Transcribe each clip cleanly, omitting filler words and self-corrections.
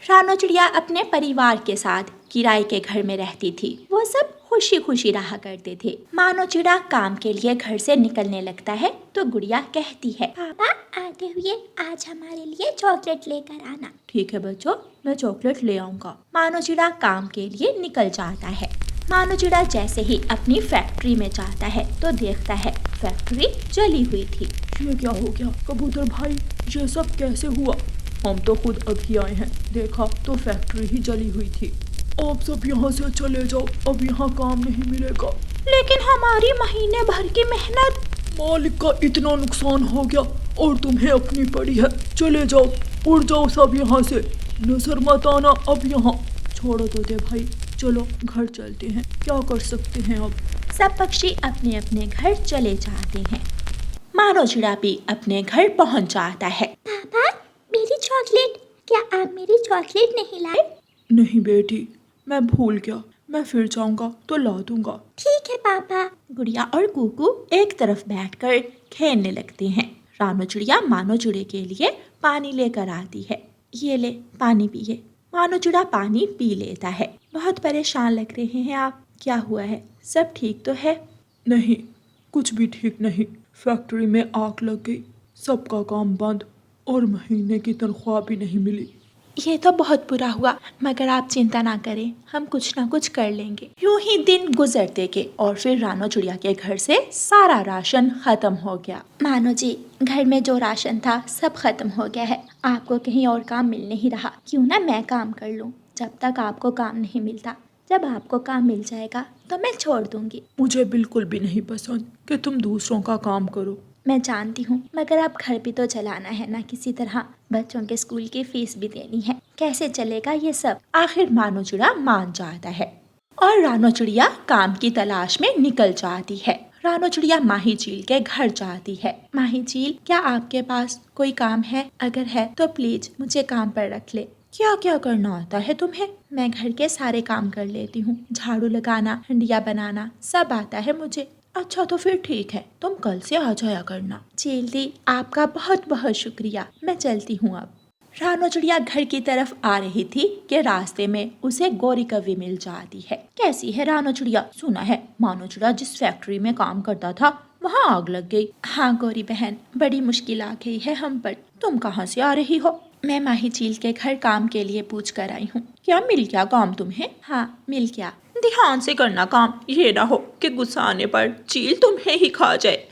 रानो चिड़िया अपने परिवार के साथ किराए के घर में रहती थी। वो सब खुशी खुशी रहा करते थे। मानो चिड़ा काम के लिए घर से निकलने लगता है तो गुड़िया कहती है, पापा आते हुए आज हमारे लिए चॉकलेट लेकर आना। ठीक है बच्चों, मैं चॉकलेट ले आऊंगा। मानो चिड़ा काम के लिए निकल जाता है। मानो चिड़ा जैसे ही अपनी फैक्ट्री में जाता है तो देखता है फैक्ट्री जली हुई थी। ये क्या हो गया कबूतर भाई, ये सब कैसे हुआ? हम तो खुद अभी आए हैं, देखा तो फैक्ट्री ही जली हुई थी। आप सब यहाँ से चले जाओ, अब यहाँ काम नहीं मिलेगा। लेकिन हमारी महीने भर की मेहनत। मालिक का इतना नुकसान हो गया और तुम्हें अपनी पड़ी है। चले जाओ, उड़ जाओ सब यहाँ से, नजर मत आना अब यहाँ। छोड़ो तोते भाई, चलो घर चलते हैं, क्या कर सकते हैं अब। सब पक्षी अपने अपने घर चले जाते हैं। मानो चिड़ा भी अपने घर पहुंच जाता है। पापा मेरी चॉकलेट, क्या आप मेरी चॉकलेट नहीं लाए? नहीं बेटी, मैं भूल गया, मैं फिर जाऊंगा तो ला दूंगा। ठीक है पापा। गुड़िया और कुकू एक तरफ बैठकर खेलने लगते हैं। रानो चिड़िया मानो चिड़े के लिए पानी लेकर आती है। ये ले पानी पिए। मानो चिड़ा पानी पी लेता है। बहुत परेशान लग रहे हैं आप, क्या हुआ है? सब ठीक तो है? नहीं, कुछ भी ठीक नहीं। फैक्ट्री में आग लग गई, सबका काम बंद और महीने की तनख्वाह भी नहीं मिली। ये तो बहुत बुरा हुआ, मगर आप चिंता ना करें, हम कुछ ना कुछ कर लेंगे। यूं ही दिन गुजरते गए और फिर रानो चिड़िया के घर से सारा राशन खत्म हो गया। मानो जी, घर में जो राशन था सब खत्म हो गया है। आपको कहीं और काम मिल नहीं रहा, क्यों ना मैं काम कर लूं जब तक आपको काम नहीं मिलता। जब आपको काम मिल जाएगा तो मैं छोड़ दूंगी। मुझे बिल्कुल भी नहीं पसंद कि तुम दूसरों का काम करो। मैं जानती हूँ, मगर अब घर भी तो चलाना है ना किसी तरह। बच्चों के स्कूल की फीस भी देनी है, कैसे चलेगा ये सब? आखिर मानो चिड़ा मान जाता है और रानो चिड़िया काम की तलाश में निकल जाती है। रानो चिड़िया माही चील के घर जाती है। माही चील, क्या आपके पास कोई काम है? अगर है तो प्लीज मुझे काम पर रख ले। क्या क्या करना आता है तुम्हें? मैं घर के सारे काम कर लेती हूँ, झाड़ू लगाना, हंडिया बनाना सब आता है मुझे। अच्छा तो फिर ठीक है, तुम कल से आ जाया करना। चील दी, आपका बहुत बहुत शुक्रिया, मैं चलती हूँ अब। रानो चिड़िया घर की तरफ आ रही थी कि रास्ते में उसे गोरी कौवी मिल जाती है। कैसी है रानो चिड़िया? सुना है मानो चिड़ा जिस फैक्ट्री में काम करता था वहाँ आग लग गई। हाँ गौरी बहन, बड़ी मुश्किल आ गई है हम पर। तुम कहाँ से आ रही हो? मैं माही चील के घर काम के लिए पूछ कर आई हूँ। क्या मिल गया काम तुम्हें? हाँ मिल गया। ध्यान से करना काम, ये ना हो कि गुस्सा आने पर चील तुम्हें ही खा जाए।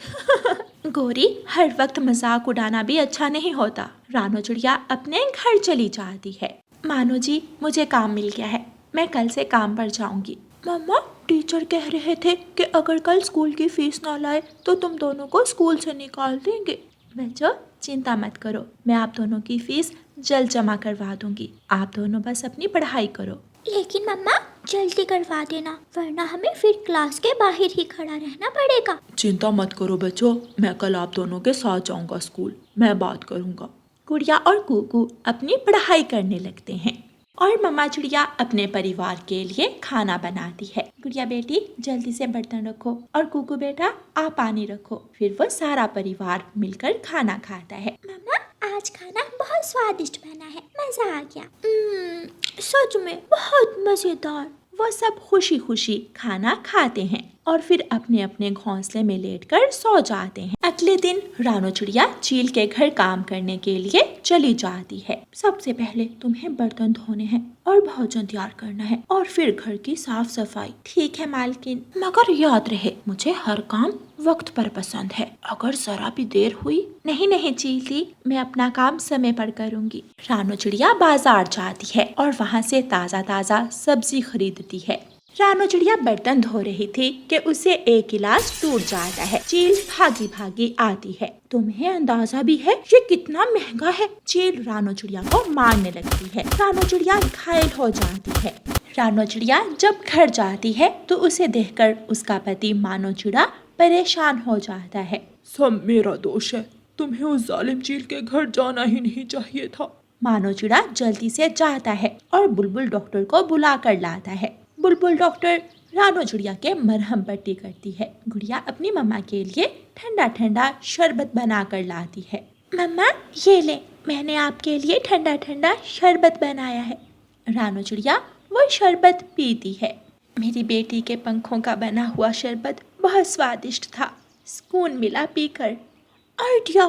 गोरी, हर वक्त मजाक उड़ाना भी अच्छा नहीं होता। रानो चिड़िया अपने घर चली जाती है। मानो जी, मुझे काम मिल गया है, मैं कल से काम पर जाऊंगी। मम्मा, टीचर कह रहे थे कि अगर कल स्कूल की फीस ना लाए तो तुम दोनों को स्कूल से निकाल देंगे। बच्चों चिंता मत करो, मैं आप दोनों की फीस जल्द जमा करवा दूंगी। आप दोनों बस अपनी पढ़ाई करो। लेकिन मम्मा जल्दी करवा देना, वरना हमें फिर क्लास के बाहर ही खड़ा रहना पड़ेगा। चिंता मत करो बच्चों, मैं कल आप दोनों के साथ जाऊंगा स्कूल, मैं बात करूंगा। गुड़िया और कुकू अपनी पढ़ाई करने लगते हैं और मम्मा चिड़िया अपने परिवार के लिए खाना बनाती है। गुड़िया बेटी जल्दी से बर्तन रखो और कुकू बेटा आप पानी रखो। फिर वो सारा परिवार मिलकर खाना खाता है। मम्मा आज खाना बहुत स्वादिष्ट बना है, मजा आ गया। सच में बहुत मजेदार। वो सब खुशी खुशी खाना खाते हैं और फिर अपने अपने घोंसले में लेटकर सो जाते हैं। अगले दिन रानो चिड़िया चील के घर काम करने के लिए चली जाती है। सबसे पहले तुम्हें बर्तन धोने हैं और भोजन तैयार करना है और फिर घर की साफ सफाई। ठीक है मालकिन, मगर याद रहे मुझे हर काम वक्त पर पसंद है। अगर जरा भी देर हुई। नहीं नहीं चील, मैं अपना काम समय पर करूँगी। रानो चिड़िया बाजार जाती है और वहाँ से ताज़ा ताज़ा सब्जी खरीदती है। रानो चिड़िया बर्तन धो रही थी कि उसे एक गिलास टूट जाता है। चील भागी भागी आती है। तुम्हें अंदाजा भी है ये कितना महंगा है? चील रानो चिड़िया को मारने लगती है। रानो चिड़िया घायल हो जाती है। रानो चिड़िया जब घर जाती है तो उसे देखकर उसका पति मानो चिड़ा परेशान हो जाता है। सब मेरा दोष है, तुम्हें उस जालिम चील के घर जाना ही नहीं चाहिए था। मानो चिड़ा जल्दी से जाता है और बुलबुल डॉक्टर को बुला कर लाता है। बुलबुल डॉक्टर रानो चिड़िया के मरहम पट्टी करती है। गुड़िया अपनी मम्मा के लिए ठंडा ठंडा शरबत बना कर लाती है। मम्मा ये ले, मैंने आपके लिए ठंडा ठंडा शरबत बनाया है। रानो चिड़िया वो शरबत पीती है। मेरी बेटी के पंखों का बना हुआ शरबत बहुत स्वादिष्ट था, सुकून मिला पीकर। आइडिया,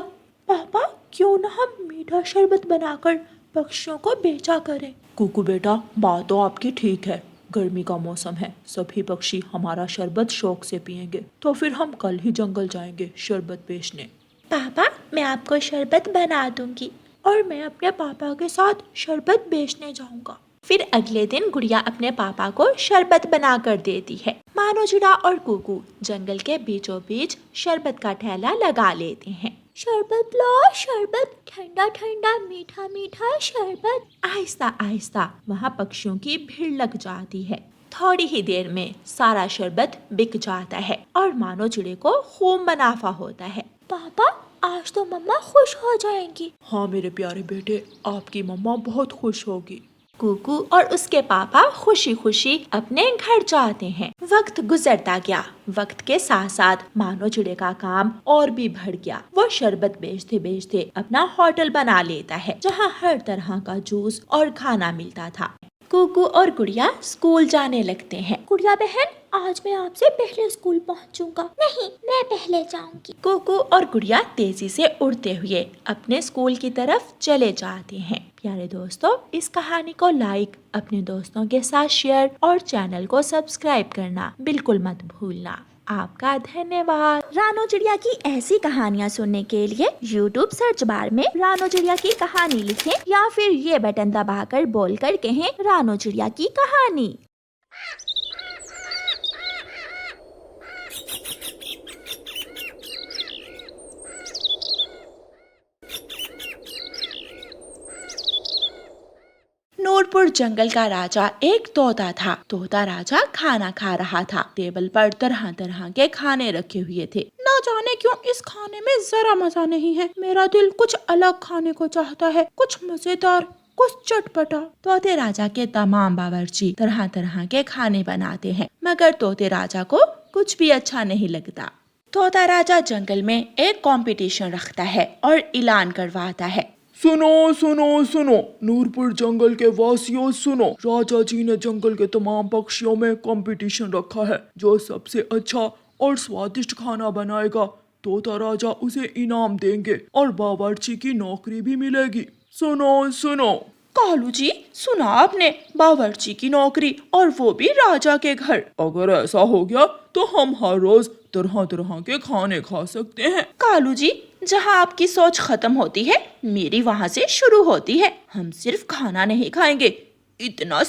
पापा क्यों ना हम मीठा शरबत बनाकर पक्षियों को बेचा करें। कुकू बेटा, बात तो आपकी ठीक है, गर्मी का मौसम है, सभी पक्षी हमारा शरबत शौक से पिएंगे, तो फिर हम कल ही जंगल जाएंगे शरबत बेचने। पापा मैं आपको शरबत बना दूंगी और मैं अपने पापा के साथ शरबत बेचने जाऊंगा। फिर अगले दिन गुड़िया अपने पापा को शरबत बना कर देती है। मानो चिड़ा और कुकू जंगल के बीचों बीच शरबत का ठेला लगा लेते हैं। शरबत लो शरबत, ठंडा ठंडा मीठा मीठा शरबत। आहिस्ता आहिस्ता वहाँ पक्षियों की भीड़ लग जाती है। थोड़ी ही देर में सारा शरबत बिक जाता है और मानो चिड़े को खूब मुनाफा होता है। पापा आज तो मम्मा खुश हो जाएंगी। हाँ मेरे प्यारे बेटे, आपकी मम्मा बहुत खुश होगी। कुकू और उसके पापा खुशी खुशी अपने घर जाते हैं। वक्त गुजरता गया। वक्त के साथ साथ मानो चिड़े का काम और भी बढ़ गया। वो शरबत बेचते बेचते अपना होटल बना लेता है, जहाँ हर तरह का जूस और खाना मिलता था। कुकू और गुड़िया स्कूल जाने लगते हैं। गुड़िया बहन, आज मैं आपसे पहले स्कूल पहुंचूंगा। नहीं, मैं पहले जाऊंगी। कुकू और गुड़िया तेजी से उड़ते हुए अपने स्कूल की तरफ चले जाते हैं। प्यारे दोस्तों, इस कहानी को लाइक, अपने दोस्तों के साथ शेयर और चैनल को सब्सक्राइब करना बिल्कुल मत भूलना। आपका धन्यवाद। रानो चिड़िया की ऐसी कहानियाँ सुनने के लिए YouTube सर्च बार में रानो चिड़िया की कहानी लिखें या फिर ये बटन दबाकर बोलकर कहें रानो चिड़िया की कहानी। नूरपुर जंगल का राजा एक तोता था। तोता राजा खाना खा रहा था। टेबल पर तरह तरह के खाने रखे हुए थे। ना जाने क्यों इस खाने में जरा मजा नहीं है। मेरा दिल कुछ अलग खाने को चाहता है, कुछ मजेदार, कुछ चटपटा। तोते राजा के तमाम बावर्ची तरह तरह के खाने बनाते हैं, मगर तोते राजा को कुछ भी अच्छा नहीं लगता। तोता राजा जंगल में एक कंपटीशन रखता है और ऐलान करवाता है। सुनो सुनो सुनो, नूरपुर जंगल के वासियों सुनो, राजा जी ने जंगल के तमाम पक्षियों में कंपटीशन रखा है। जो सबसे अच्छा और स्वादिष्ट खाना बनाएगा, तोता राजा उसे इनाम देंगे और बावर्ची की नौकरी भी मिलेगी। सुनो सुनो। कालू जी, सुना आपने, बावर्ची की नौकरी और वो भी राजा के घर। अगर ऐसा हो गया तो हम हर रोज तरह तरह के खाने खा सकते हैं। कालू जी, जहाँ आपकी सोच खत्म होती है, मेरी वहाँ से शुरू होती है। हम सिर्फ खाना नहीं खाएंगे, इतना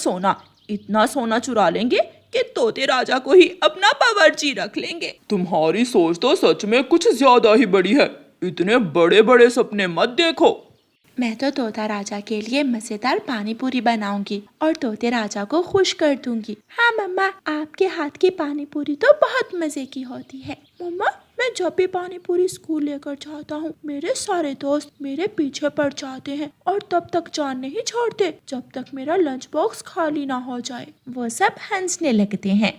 सोना चुरा लेंगे कि तोते राजा को ही अपना बावर्ची रख लेंगे। तुम्हारी सोच तो सच में कुछ ज्यादा ही बड़ी है। इतने बड़े बड़े सपने मत देखो। मैं तो तोता राजा के लिए मजेदार पानी पूरी बनाऊंगी और तोते राजा को खुश कर दूंगी। हाँ मम्मा, आपके हाथ की पानी पूरी तो बहुत मजे की होती है। मम्मा, मैं जब भी पानी पूरी स्कूल लेकर जाता हूँ, मेरे सारे दोस्त मेरे पीछे पड़ जाते हैं और तब तक जान नहीं छोड़ते जब तक मेरा लंच बॉक्स खाली ना हो जाए। वो सब हंसने लगते हैं।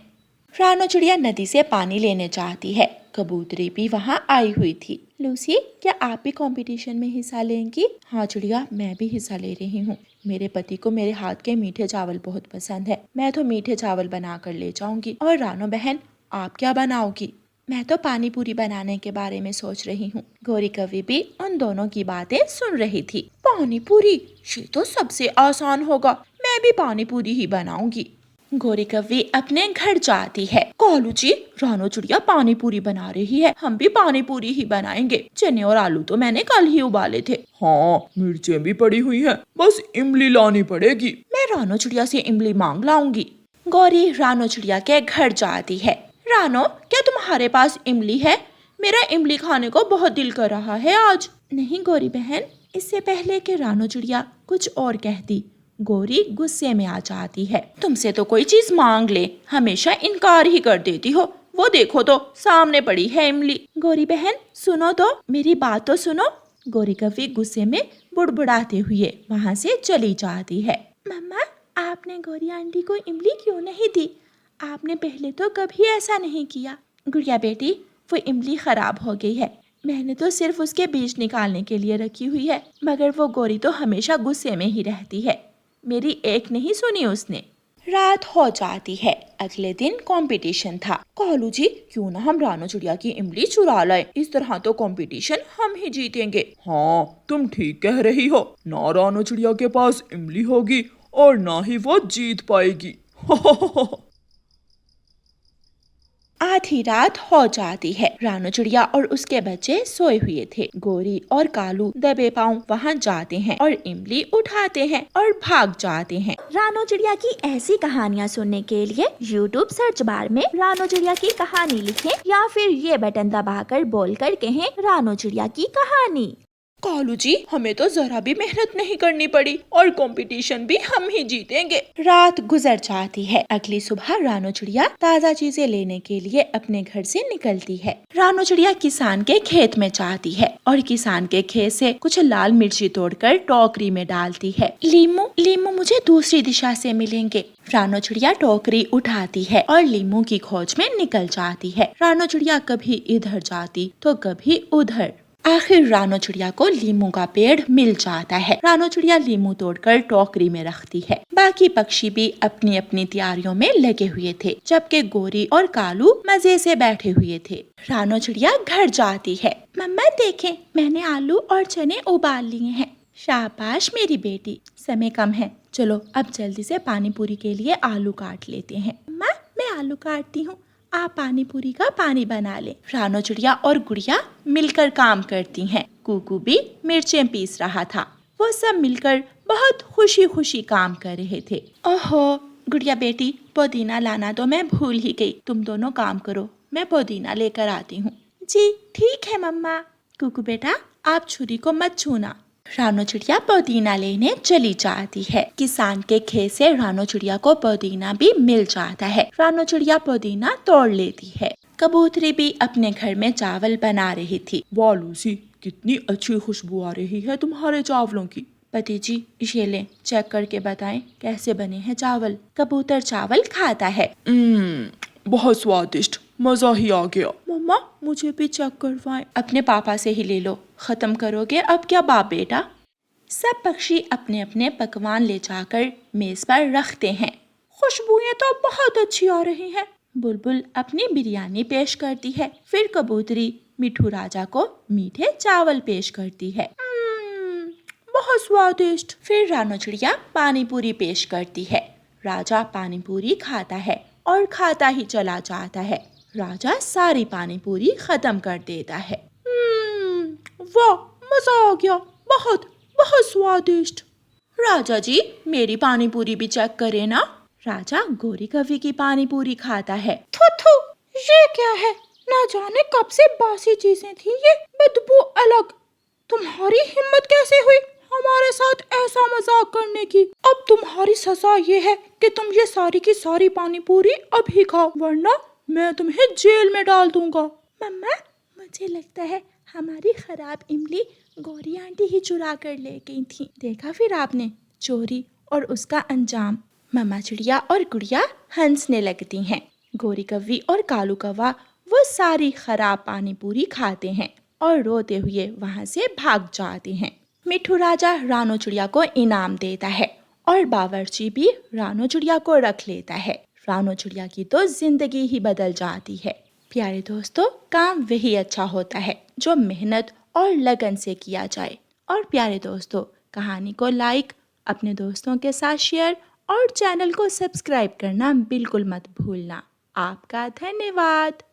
रानो चिड़िया नदी से पानी लेने चाहती है। कबूतरी भी वहाँ आई हुई थी। लूसी, क्या आप भी कंपटीशन में हिस्सा लेंगी? हाँ चिड़िया, मैं भी हिस्सा ले रही हूँ। मेरे पति को मेरे हाथ के मीठे चावल बहुत पसंद है। मैं तो मीठे चावल बना कर ले जाऊंगी। और रानो बहन, आप क्या बनाओगी? मैं तो पानी पूरी बनाने के बारे में सोच रही हूँ। गौरी कवि भी उन दोनों की बातें सुन रही थी। पानी पूरी, ये तो सबसे आसान होगा। मैं भी पानी पूरी ही बनाऊंगी। गौरी कव्वी अपने घर जाती है। कालू जी, रानो चिड़िया पानी पूरी बना रही है, हम भी पानी पूरी ही बनाएंगे। चने और आलू तो मैंने कल ही उबाले थे। हाँ, मिर्चें भी पड़ी हुई हैं, बस इमली लानी पड़ेगी। मैं रानो चिड़िया से इमली मांग लाऊंगी। गौरी रानो चिड़िया के घर जाती है। रानो, क्या तुम्हारे पास इमली है? मेरा इमली खाने को बहुत दिल कर रहा है आज। नहीं गौरी बहन, इससे पहले कि रानो चिड़िया कुछ और कहती, गौरी गुस्से में आ जाती है। तुमसे तो कोई चीज मांग ले, हमेशा इनकार ही कर देती हो। वो देखो तो, सामने पड़ी है इमली। गौरी बहन सुनो तो, मेरी बात तो सुनो। गौरी कव्वी गुस्से में बुड़बुड़ाते हुए वहाँ से चली जाती है। मम्मा, आपने गौरी आंटी को इमली क्यों नहीं दी? आपने पहले तो कभी ऐसा नहीं किया। गुड़िया बेटी, वो इमली खराब हो गई है, मैंने तो सिर्फ उसके बीज निकालने के लिए रखी हुई है, मगर वो गोरी तो हमेशा गुस्से में ही रहती है। मेरी एक नहीं सुनी उसने। रात हो जाती है। अगले दिन कंपटीशन था। कालू जी, क्यों ना हम रानो चिड़िया की इमली चुरा लाए, इस तरह तो कंपटीशन हम ही जीतेंगे। हाँ, तुम ठीक कह रही हो। ना रानो चिड़िया के पास इमली होगी और ना ही वो जीत पाएगी। आधी रात हो जाती है। रानो चिड़िया और उसके बच्चे सोए हुए थे। गोरी और कालू दबे पांव वहाँ जाते हैं और इमली उठाते हैं और भाग जाते हैं। रानो चिड़िया की ऐसी कहानियाँ सुनने के लिए YouTube सर्च बार में रानो चिड़िया की कहानी लिखें या फिर ये बटन दबाकर बोलकर कहें रानो चिड़िया की कहानी। कालू जी, हमें तो जरा भी मेहनत नहीं करनी पड़ी और कंपटीशन भी हम ही जीतेंगे। रात गुजर जाती है। अगली सुबह रानो चिड़िया ताज़ा चीजें लेने के लिए अपने घर से निकलती है। रानो चिड़िया किसान के खेत में जाती है और किसान के खेत से कुछ लाल मिर्ची तोड़कर टोकरी में डालती है। लीमू लीमू मुझे दूसरी दिशा से मिलेंगे। रानो चिड़िया टोकरी उठाती है और लीमू की खोज में निकल जाती है। रानो चिड़िया कभी इधर जाती तो कभी उधर। आखिर रानो चिड़िया को लीमू का पेड़ मिल जाता है। रानो चिड़िया लीमू तोड़कर टोकरी में रखती है। बाकी पक्षी भी अपनी अपनी तैयारियों में लगे हुए थे, जबकि गोरी और कालू मजे से बैठे हुए थे। रानो चिड़िया घर जाती है। मम्मा देखें, मैंने आलू और चने उबाल लिए हैं। शाबाश मेरी बेटी, समय कम है, चलो अब जल्दी से पानी पूरी के लिए आलू काट लेते हैं। मम्मा, मैं आलू काटती हूँ, आप पानी पूरी का पानी बना ले। रानो चिड़िया और गुड़िया मिलकर काम करती हैं। कुकू भी मिर्चें पीस रहा था। वो सब मिलकर बहुत खुशी खुशी काम कर रहे थे। ओहो गुड़िया बेटी, पुदीना लाना तो मैं भूल ही गई। तुम दोनों काम करो, मैं पुदीना लेकर आती हूँ। जी ठीक है मम्मा। कुकू बेटा, आप छुरी को मत छूना। रानो चिड़िया पुदीना लेने चली जाती है। किसान के खेत से रानो चिड़िया को पुदीना भी मिल जाता है। रानो चिड़िया पुदीना तोड़ लेती है। कबूतरी भी अपने घर में चावल बना रही थी। वाह लूसी, कितनी अच्छी खुशबू आ रही है तुम्हारे चावलों की। पति जी, ये लें, चेक करके बताएं कैसे बने हैं चावल। कबूतर चावल खाता है। बहुत स्वादिष्ट, मजा ही आ गया। मम्मा, मुझे भी चेक करवाएं। अपने पापा से ही ले लो, खत्म करोगे अब क्या बाप बेटा। सब पक्षी अपने अपने पकवान ले जाकर मेज पर रखते हैं। खुशबुएं तो बहुत अच्छी आ रही हैं। बुलबुल अपनी बिरयानी पेश करती है। फिर कबूतरी मिठू राजा को मीठे चावल पेश करती है। बहुत स्वादिष्ट। फिर रानो चिड़िया पानी पूरी पेश करती है। राजा पानी पूरी खाता है और खाता ही चला जाता है। राजा सारी पानी पूरी खत्म कर देता है। वाह, मजा आ गया, बहुत बहुत स्वादिष्ट। राजा जी, मेरी पानी पूरी भी चेक करें ना। राजा गोरी कवि की पानी पूरी खाता है। थू थू, ये क्या है? ना जाने कब से बासी चीजें थी ये, बदबू अलग। तुम्हारी हिम्मत कैसे हुई हमारे साथ ऐसा मजाक करने की? अब तुम्हारी सजा ये है कि तुम ये सारी की सारी पानी पूरी अभी खाओ, वरना मैं तुम्हें जेल में डाल दूंगा। मम्मा, मुझे लगता है हमारी खराब इमली गौरी आंटी ही चुरा कर ले गई थी। देखा फिर आपने, चोरी और उसका अंजाम। मम्मा चिड़िया और गुड़िया हंसने लगती हैं। गोरी कव्वी और कालू कौवा वो सारी खराब पानी पूरी खाते हैं और रोते हुए वहाँ से भाग जाते हैं। मिठू राजा रानो चिड़िया को इनाम देता है और बावर्ची भी रानो चिड़िया को रख लेता है। रानो चिड़िया की तो जिंदगी ही बदल जाती है। प्यारे दोस्तों, काम वही अच्छा होता है जो मेहनत और लगन से किया जाए। और प्यारे दोस्तों, कहानी को लाइक, अपने दोस्तों के साथ शेयर और चैनल को सब्सक्राइब करना बिल्कुल मत भूलना। आपका धन्यवाद।